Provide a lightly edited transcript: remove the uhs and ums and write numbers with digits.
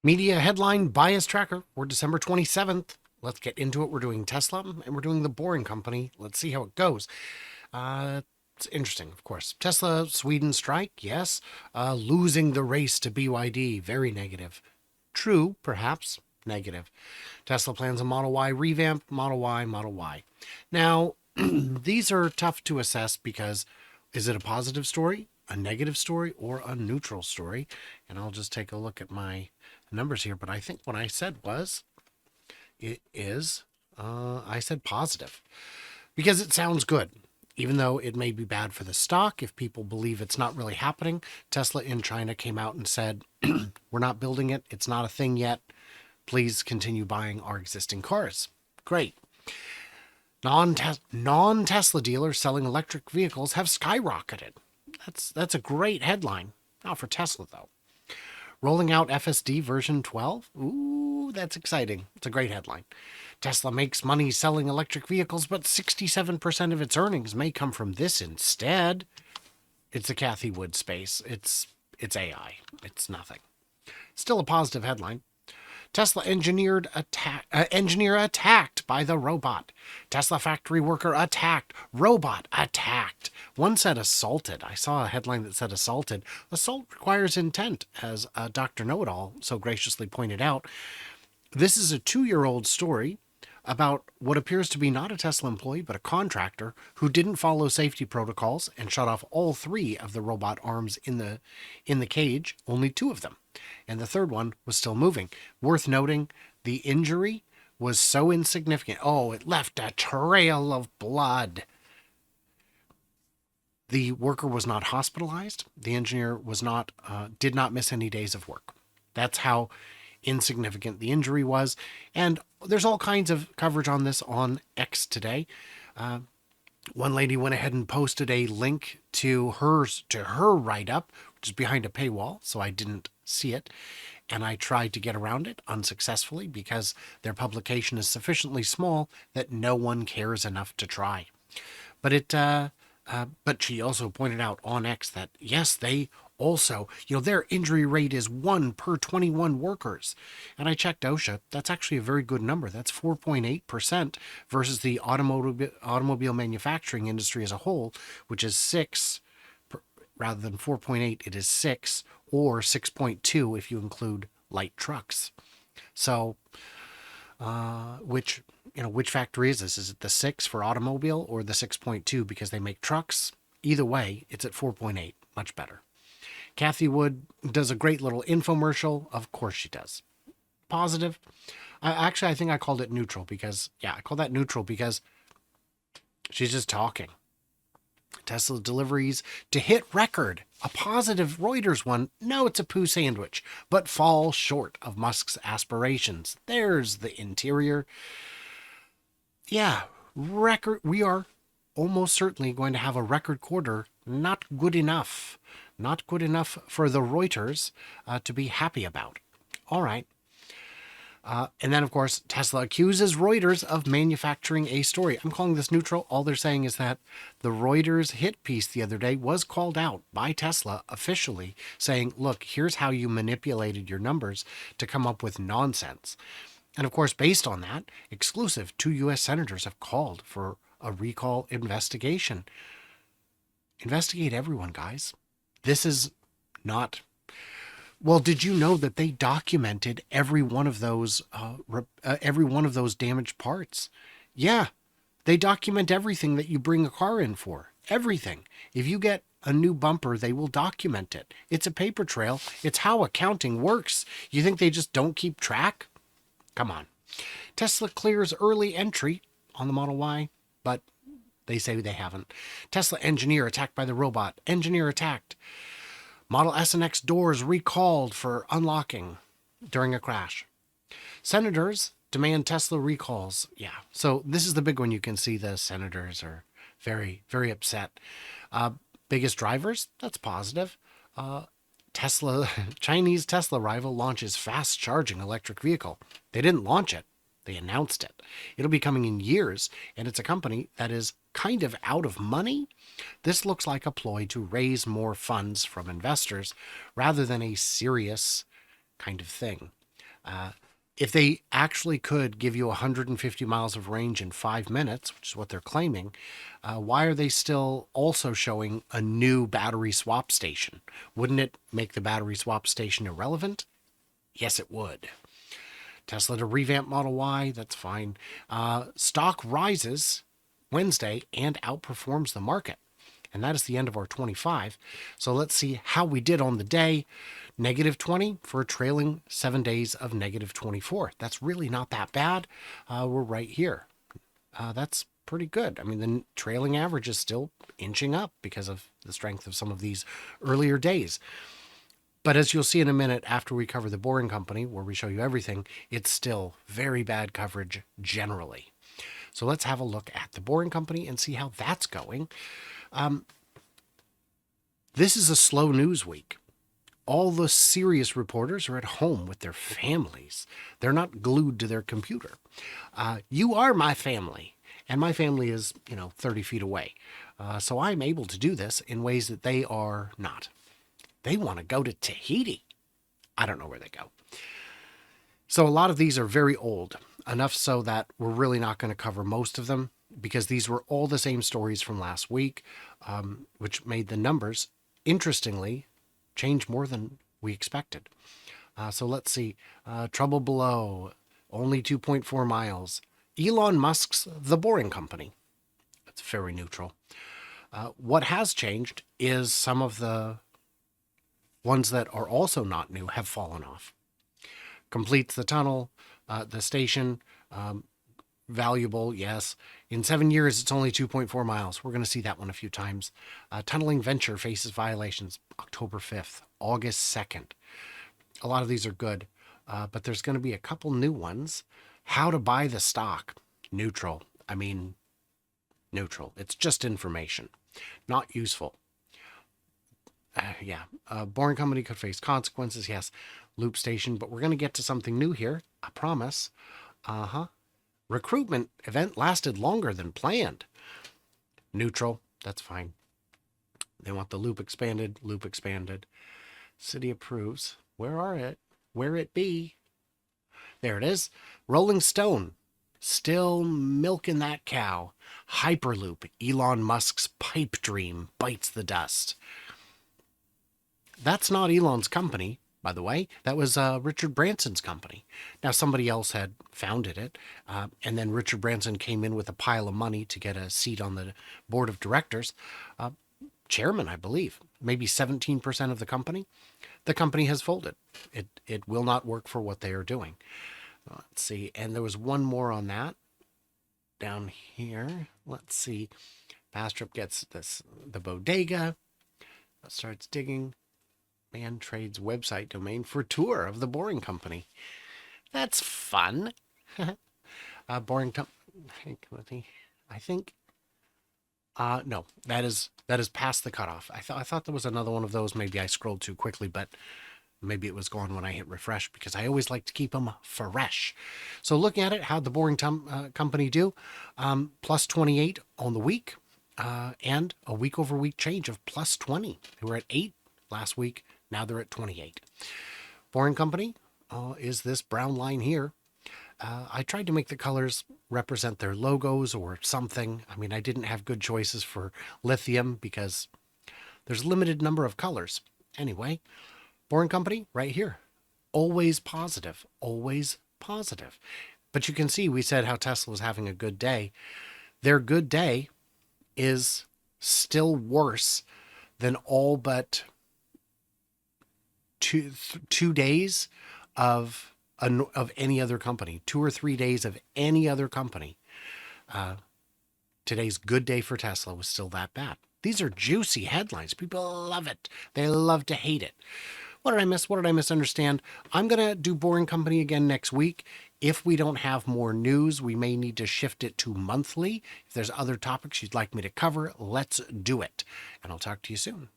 Media headline bias tracker for December 27th. Let's get into it. We're doing Tesla and we're doing the Boring Company. Let's see how it goes. It's interesting, of course. Tesla, Sweden strike, yes. Losing the race to BYD, very negative. True, perhaps, negative. Tesla plans a Model Y revamp, Model Y, Model Y. Now, these are tough to assess because is it a positive story, a negative story, or a neutral story? And I'll just take a look at my numbers here. But I think what I said was, I said positive because it sounds good. Even though it may be bad for the stock, if people believe it's not really happening, Tesla in China came out and said, we're not building it. It's not a thing yet. Please continue buying our existing cars. Great. Non-Tesla dealers selling electric vehicles have skyrocketed. That's a great headline. Not for Tesla, though. Rolling out FSD version 12? Ooh, that's exciting. It's a great headline. Tesla makes money selling electric vehicles, but 67% of its earnings may come from this instead. It's a Cathie Wood space. It's AI. It's nothing. Still a positive headline. Tesla engineer attacked by the robot. Tesla factory worker attacked. Robot attacked. One said assaulted. I saw a headline that said assaulted. Assault requires intent, as Dr. Know-It-All so graciously pointed out. This is a 2-year-old story about what appears to be not a Tesla employee, but a contractor who didn't follow safety protocols and shut off all 3 of the robot arms in the cage, only 2 of them. And the third one was still moving. Worth noting, the injury was so insignificant. Oh, it left a trail of blood. The worker was not hospitalized. The engineer did not miss any days of work. That's how insignificant the injury was. And there's all kinds of coverage on this on X today. One lady went ahead and posted a link to her write-up, which is behind a paywall, so I didn't see it. And I tried to get around it unsuccessfully because their publication is sufficiently small that no one cares enough to try. But she also pointed out on X that, yes, they also, their injury rate is 1 per 21 workers. And I checked OSHA. That's actually a very good number. That's 4.8% versus the automobile manufacturing industry as a whole, which is 6, rather than 4.8, it is 6, or 6.2 if you include light trucks. So, which factory is this? Is it the 6 for automobile or the 6.2 because they make trucks? Either way, it's at 4.8. Much better. Cathie Wood does a great little infomercial. Of course she does. Positive. I think I called it neutral because, I call that neutral because she's just talking. Tesla deliveries to hit record. A positive Reuters one. No, it's a poo sandwich, but fall short of Musk's aspirations. There's the interior. Yeah, record. We are almost certainly going to have a record quarter. Not good enough. Not good enough for the Reuters to be happy about. All right. And then, of course, Tesla accuses Reuters of manufacturing a story. I'm calling this neutral. All they're saying is that the Reuters hit piece the other day was called out by Tesla officially, saying, look, here's how you manipulated your numbers to come up with nonsense. And, of course, based on that, exclusive, 2 U.S. senators have called for a recall investigation. Investigate everyone, guys. This is not... Well, did you know that they documented every one of those damaged parts? Yeah, they document everything that you bring a car in for. Everything. If you get a new bumper, they will document it. It's a paper trail. It's how accounting works. You think they just don't keep track? Come on. Tesla clears early entry on the Model Y, but they say they haven't. Tesla engineer attacked by the robot. Engineer attacked. Model S and X doors recalled for unlocking during a crash. Senators demand Tesla recalls. Yeah, so this is the big one. You can see the senators are very, very upset. Biggest drivers, that's positive. Chinese Tesla rival launches fast charging electric vehicle. They didn't launch it. They announced it. It'll be coming in years, and it's a company that is kind of out of money. This looks like a ploy to raise more funds from investors rather than a serious kind of thing. If they actually could give you 150 miles of range in 5 minutes, which is what they're claiming, why are they still also showing a new battery swap station? Wouldn't it make the battery swap station irrelevant? Yes, it would. Tesla to revamp Model Y, that's fine. Stock rises Wednesday and outperforms the market. And that is the end of our 25. So let's see how we did on the day. Negative 20 for a trailing 7 days of negative 24. That's really not that bad. We're right here. That's pretty good. I mean, the trailing average is still inching up because of the strength of some of these earlier days. But as you'll see in a minute after we cover the Boring Company, where we show you everything, it's still very bad coverage generally. So let's have a look at the Boring Company and see how that's going. This is a slow news week. All the serious reporters are at home with their families. They're not glued to their computer. You are my family, and my family is, 30 feet away. So I'm able to do this in ways that they are not. They want to go to Tahiti. I don't know where they go. So a lot of these are very old, enough so that we're really not going to cover most of them because these were all the same stories from last week, which made the numbers, interestingly, change more than we expected. So let's see. Trouble below, only 2.4 miles. Elon Musk's The Boring Company. That's very neutral. What has changed is some of the ones that are also not new have fallen off. Completes the tunnel, the station, valuable, yes. In 7 years, it's only 2.4 miles. We're going to see that one a few times. Tunneling Venture faces violations October 5th, August 2nd. A lot of these are good, but there's going to be a couple new ones. How to buy the stock. Neutral. Neutral. It's just information. Not useful. Boring Company could face consequences. Yes, Loop Station, but we're going to get to something new here. I promise. Recruitment event lasted longer than planned. Neutral. That's fine. They want the loop expanded. Loop expanded. City approves. Where it be? There it is. Rolling Stone. Still milking that cow. Hyperloop. Elon Musk's pipe dream bites the dust. That's not Elon's company, by the way. That was Richard Branson's company. Now, somebody else had founded it, and then Richard Branson came in with a pile of money to get a seat on the board of directors. Chairman, I believe, maybe 17% of the company. The company has folded. It will not work for what they are doing. Let's see. And there was one more on that down here. Let's see. Bastrop gets the bodega. Starts digging. Man trades website domain for tour of the Boring Company. That's fun. Boring Company. I think. No, that is past the cutoff. I thought there was another one of those. Maybe I scrolled too quickly, but maybe it was gone when I hit refresh because I always like to keep them fresh. So looking at it, how'd the Boring Company do? Plus 28 on the week, and a week over week change of plus 20. They were at 8 last week. Now they're at 28. Boring Company is this brown line here. I tried to make the colors represent their logos or something. I mean, I didn't have good choices for lithium because there's a limited number of colors. Anyway, Boring Company right here. Always positive. Always positive. But you can see we said how Tesla was having a good day. Their good day is still worse than all but two days of any other company, 2 or 3 days of any other company. Today's good day for Tesla was still that bad. These are juicy headlines. People love it. They love to hate it. What did I miss? What did I misunderstand? I'm going to do Boring Company again next week. If we don't have more news, we may need to shift it to monthly. If there's other topics you'd like me to cover, let's do it. And I'll talk to you soon.